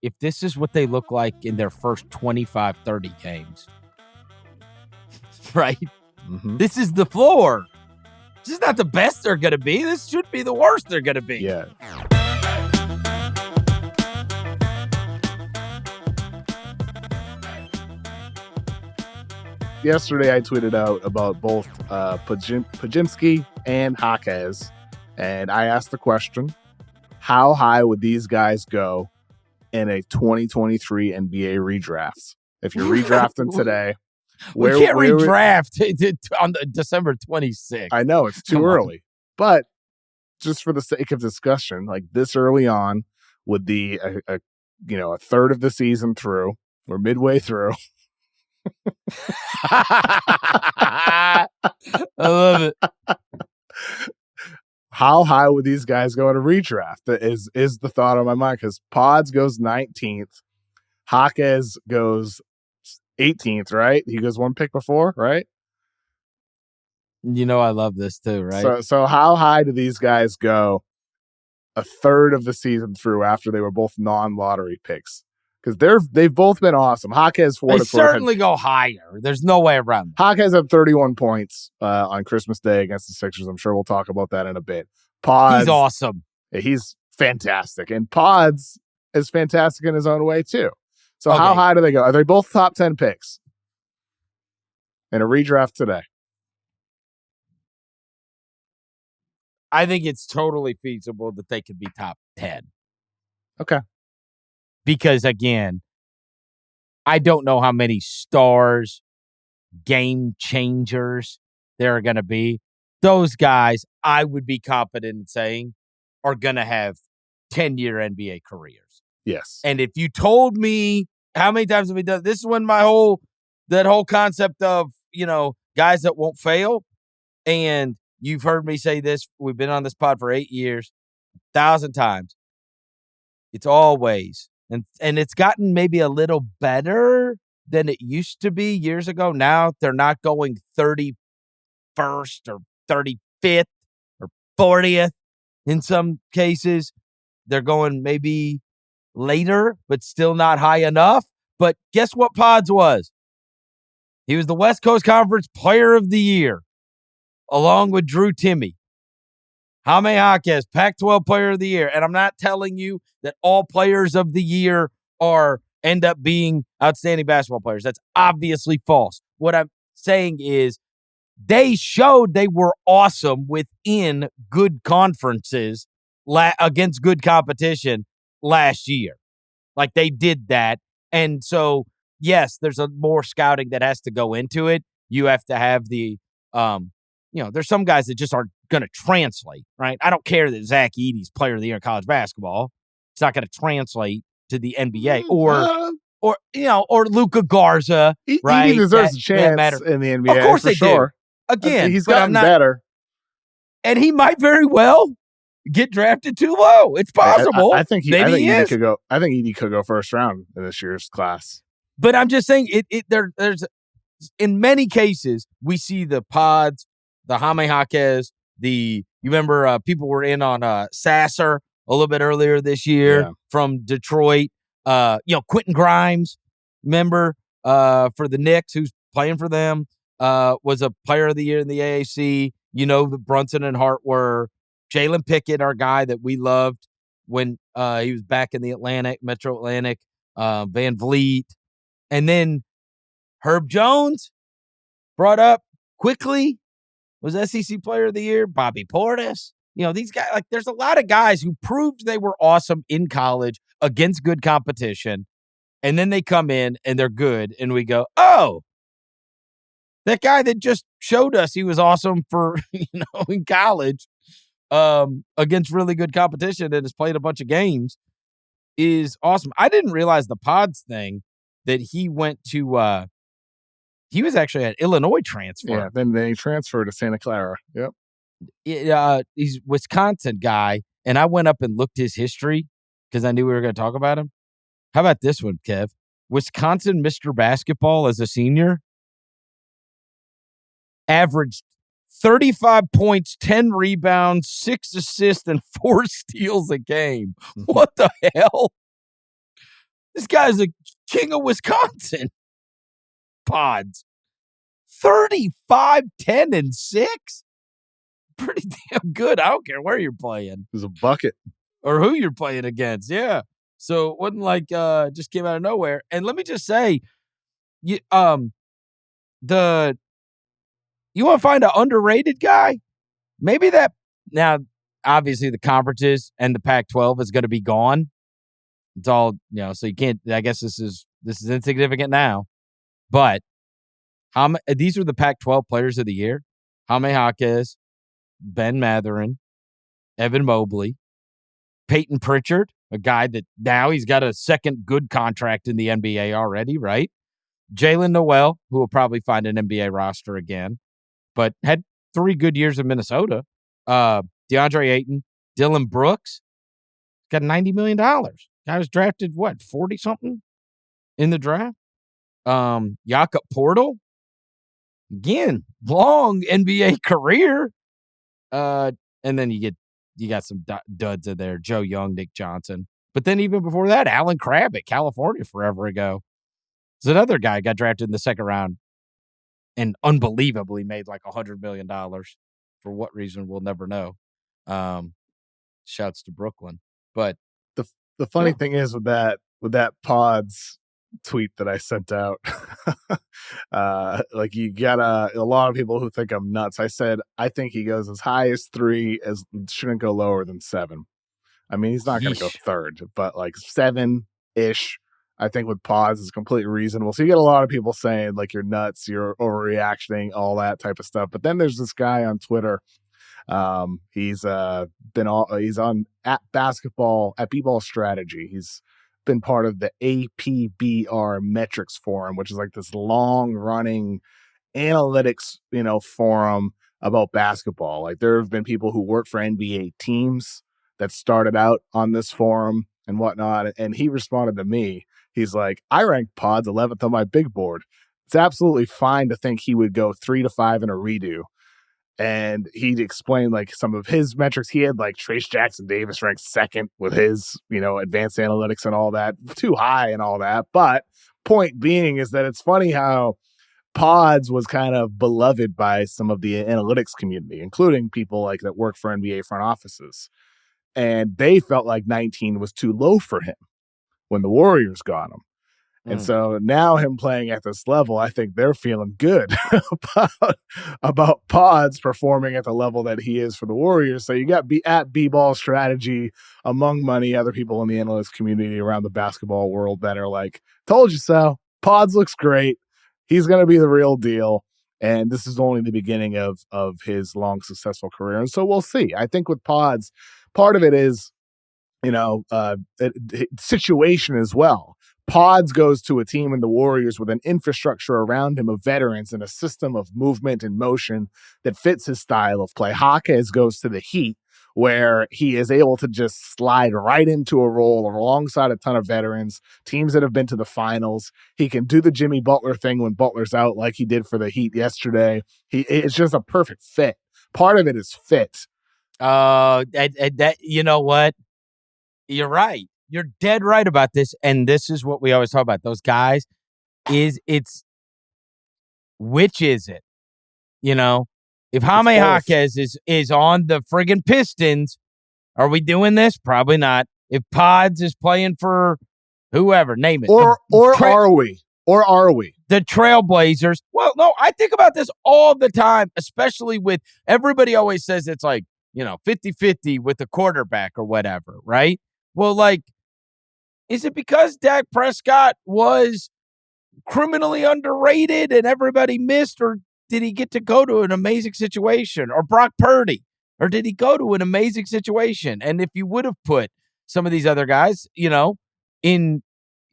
if this is what they look like in their first 25, 30 games, right? Mm-hmm. This is the floor. This is not the best they're going to be. This should be the worst they're going to be. Yeah. Yesterday, I tweeted out about both Podziemski and Jaquez, and I asked the question, how high would these guys go in a 2023 NBA redraft? If you're redrafting today, we can't redraft on December 26th. I know, it's too early. But just for the sake of discussion, like this early on, would be a third of the season through, or midway through. I love it. How high would these guys go in a redraft? That is the thought on my mind, because Pods goes 19th, Jaquez goes 18th, right? He goes one pick before, right? You know I love this too, right? So how high do these guys go a third of the season through after they were both non-lottery picks? Because they've both been awesome. Jaquez, they certainly go higher. There's no way around that. Jaquez had 31 points on Christmas Day against the Sixers. I'm sure we'll talk about that in a bit. Pods, he's awesome. He's fantastic. And Pods is fantastic in his own way, too. So okay. How high do they go? Are they both top 10 picks in a redraft today? I think it's totally feasible that they could be top 10. Okay. Because, again, I don't know how many stars, game changers there are going to be. Those guys, I would be confident in saying, are going to have 10-year NBA careers. Yes. And if you told me how many times have we done this, is when that whole concept of, guys that won't fail. And you've heard me say this. We've been on this pod for 8 years, 1,000 times. It's always. And it's gotten maybe a little better than it used to be years ago. Now they're not going 31st or 35th or 40th in some cases. They're going maybe later, but still not high enough. But guess what Pods was? He was the West Coast Conference Player of the Year, along with Drew Timme. Jaime Jaquez, Pac-12 Player of the Year. And I'm not telling you that all players of the year end up being outstanding basketball players. That's obviously false. What I'm saying is they showed they were awesome within good conferences against good competition last year. Like they did that. And so, yes, there's more scouting that has to go into it. You have to have the, there's some guys that just aren't going to translate, right? I don't care that Zach Edey's Player of the Year in college basketball. It's not going to translate to the NBA or Luka Garza, right? He deserves a chance in the NBA. Of course for they sure. Do. Again, he's gotten better. And he might very well get drafted too low. It's possible. I think Edey could go. I think Edey could go first round in this year's class. But I'm just saying, there's in many cases we see the Pods, the Jaime Jaquez, you remember people were in on Sasser a little bit earlier this year from Detroit. Quentin Grimes, remember for the Knicks, who's playing for them, was a Player of the Year in the AAC. The Brunson and Hart were. Jalen Pickett, our guy that we loved when he was back in the Metro Atlantic, Van Vliet. And then Herb Jones brought up quickly, was SEC Player of the Year. Bobby Portis. These guys, there's a lot of guys who proved they were awesome in college against good competition. And then they come in and they're good. And we go, oh, that guy that just showed us he was awesome for, in college against really good competition and has played a bunch of games is awesome. I didn't realize the Pods thing that he went to, he was actually an Illinois transfer. Yeah, then he transferred to Santa Clara. Yep. He's a Wisconsin guy, and I went up and looked his history because I knew we were going to talk about him. How about this one, Kev? Wisconsin Mr. Basketball as a senior averaged 35 points, 10 rebounds, 6 assists, and 4 steals a game. What the hell? This guy's a king of Wisconsin. Pods. 35, 10, and 6? Pretty damn good. I don't care where you're playing. It was a bucket. Or who you're playing against. Yeah. So it wasn't like just came out of nowhere. And let me just say, you want to find an underrated guy? Maybe that now, obviously the conferences and the Pac-12 is going to be gone. It's all, so you can't, I guess this is insignificant now. But these are the Pac-12 players of the year. Jaime Jaquez, Ben Mathurin, Evan Mobley, Peyton Pritchard, a guy that now he's got a second good contract in the NBA already, right? Jalen Noel, who will probably find an NBA roster again, but had 3 good years in Minnesota. DeAndre Ayton, Dylan Brooks, got $90 million. Guy was drafted, 40-something in the draft? Jakob Portal, again, long NBA career. And then you got some duds in there, Joe Young, Nick Johnson. But then even before that, Alan Crabb at California forever ago. There's another guy got drafted in the second round and unbelievably made like $100 million. For what reason, we'll never know. Shouts to Brooklyn. But the funny thing is with that Pods tweet that I sent out, like you got a lot of people who think I'm nuts. I said I think he goes as high as 3, as shouldn't go lower than 7. I mean, he's not going to go third, but like 7-ish, I think with Pods is completely reasonable. So you get a lot of people saying like you're nuts, you're overreacting, all that type of stuff. But then there's this guy on Twitter. He's on at basketball at B-ball strategy. He's been part of the APBR metrics forum, which is like this long running analytics, forum about basketball. Like there have been people who work for NBA teams that started out on this forum and whatnot. And he responded to me. He's like, I ranked Pods 11th on my big board. It's absolutely fine to think he would go 3 to 5 in a redo. And he'd explain like some of his metrics. He had like Trace Jackson Davis ranked 2nd with his, advanced analytics and all that, too high and all that. But point being is that it's funny how Pods was kind of beloved by some of the analytics community, including people like that work for NBA front offices. And they felt like 19 was too low for him when the Warriors got him. And so now him playing at this level, I think they're feeling good about Pods performing at the level that he is for the Warriors. So you got at B-ball strategy among many other people in the analyst community around the basketball world that are like, told you so. Pods looks great. He's going to be the real deal. And this is only the beginning of his long, successful career. And so we'll see. I think with Pods, part of it is, situation as well. Pods goes to a team in the Warriors with an infrastructure around him of veterans and a system of movement and motion that fits his style of play. Jaquez goes to the Heat, where he is able to just slide right into a role alongside a ton of veterans, teams that have been to the finals. He can do the Jimmy Butler thing when Butler's out, like he did for the Heat yesterday. It's just a perfect fit. Part of it is fit. That you know what? You're right. You're dead right about this. And this is what we always talk about. Those guys which is it? If Jaime Jaquez is on the friggin' Pistons, are we doing this? Probably not. If Pods is playing for whoever, name it. Or are we? The Trailblazers. Well, no, I think about this all the time, especially with everybody always says it's like, 50-50 with the quarterback or whatever, right? Well, like, is it because Dak Prescott was criminally underrated and everybody missed, or did he get to go to an amazing situation? Or Brock Purdy, or did he go to an amazing situation? And if you would have put some of these other guys, in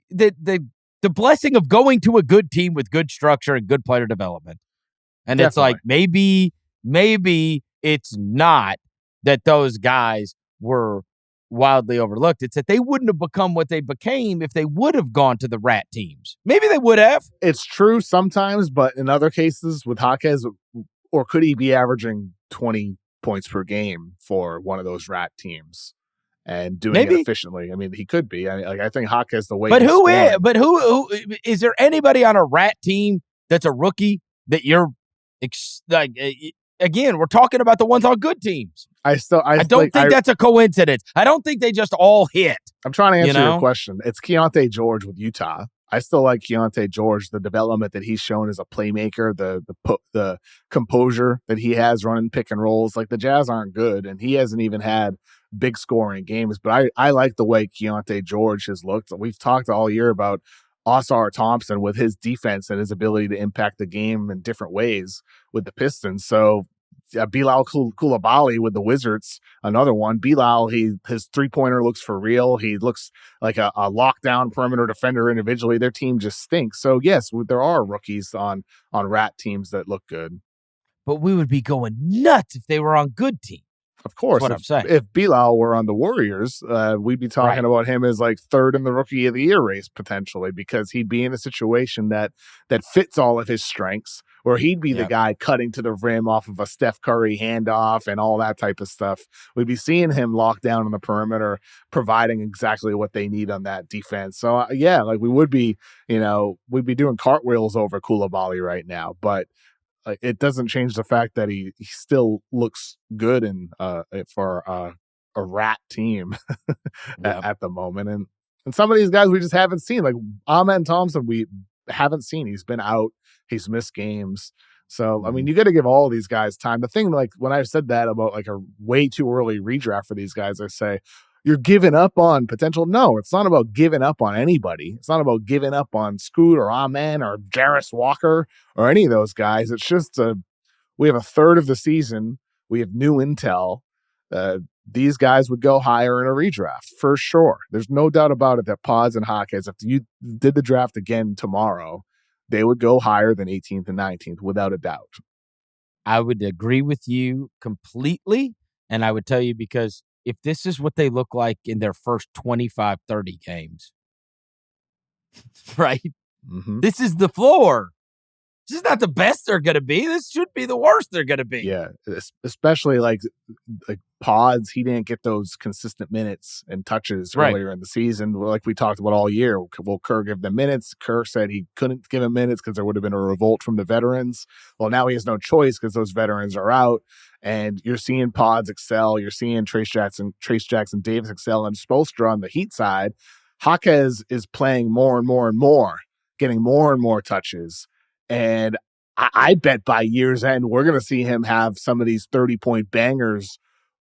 the blessing of going to a good team with good structure and good player development. And Definitely. It's like, maybe it's not that those guys were wildly overlooked. It's that they wouldn't have become what they became if they would have gone to the rat teams. Maybe they would have. It's true sometimes, but in other cases with Jaquez, or could he be averaging 20 points per game for one of those rat teams? and doing it Maybe. efficiently. I mean, he could be. I think Jaquez, the way But he's who is? scoring, But who is there anybody on a rat team that's a rookie that you're like? Again, we're talking about the ones on good teams. I don't think that's a coincidence. I don't think they just all hit. I'm trying to answer your question. It's Keontae George with Utah. I still like Keontae George, the development that he's shown as a playmaker, the composure that he has running pick and rolls. Like, the Jazz aren't good, and he hasn't even had big scoring games. But I like the way Keontae George has looked. We've talked all year about Osar Thompson with his defense and his ability to impact the game in different ways with the Pistons. So Bilal Coulibaly with the Wizards, another one. Bilal, his three-pointer looks for real. He looks like a lockdown perimeter defender individually. Their team just stinks. So, yes, there are rookies on rat teams that look good. But we would be going nuts if they were on good teams. Of course, what I'm saying. If Bilal were on the Warriors, we'd be talking about him as like third in the Rookie of the Year race potentially, because he'd be in a situation that fits all of his strengths, where he'd be the guy cutting to the rim off of a Steph Curry handoff and all that type of stuff. We'd be seeing him locked down on the perimeter, providing exactly what they need on that defense. So like we would be, we'd be doing cartwheels over Coulibaly right now, but it doesn't change the fact that he still looks good for a rat team at the moment. And some of these guys we just haven't seen, like Amen Thompson, we haven't seen. He's been out. He's missed games. So, I mean, you got to give all these guys time. The thing, like when I said that about like a way too early redraft for these guys, I say, you're giving up on potential. No, it's not about giving up on anybody. It's not about giving up on Scoot or Amen or Jarris Walker or any of those guys. It's just we have a third of the season. We have new intel. These guys would go higher in a redraft for sure. There's no doubt about it that Pods and Jaquez, if you did the draft again tomorrow, they would go higher than 18th and 19th without a doubt. I would agree with you completely. And I would tell you, because if this is what they look like in their first 25, 30 games, right? Mm-hmm. This is the floor. This is not the best they're going to be. This should be the worst they're going to be. Yeah, especially like Pods, he didn't get those consistent minutes and touches earlier in the season. Like we talked about all year, will Kerr give them minutes? Kerr said he couldn't give him minutes because there would have been a revolt from the veterans. Well, now he has no choice because those veterans are out. And you're seeing Pods excel. You're seeing Trace Jackson Davis excel, and Spoelstra on the Heat side. Jaquez is playing more and more and more, getting more and more touches. And I bet by year's end, we're going to see him have some of these 30-point bangers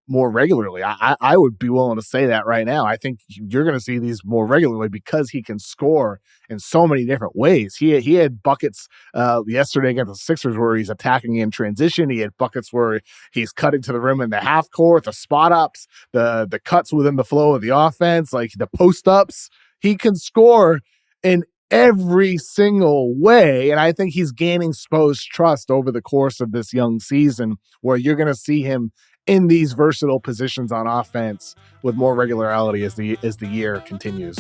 more regularly. I would be willing to say that right now. I think you're going to see these more regularly because he can score in so many different ways. He had buckets yesterday against the Sixers where he's attacking in transition. He had buckets where he's cutting to the rim in the half court, the spot ups, the cuts within the flow of the offense, like the post ups. He can score in every single way. And I think he's gaining Spo's trust over the course of this young season, where you're going to see him in these versatile positions on offense with more regularity as the year continues.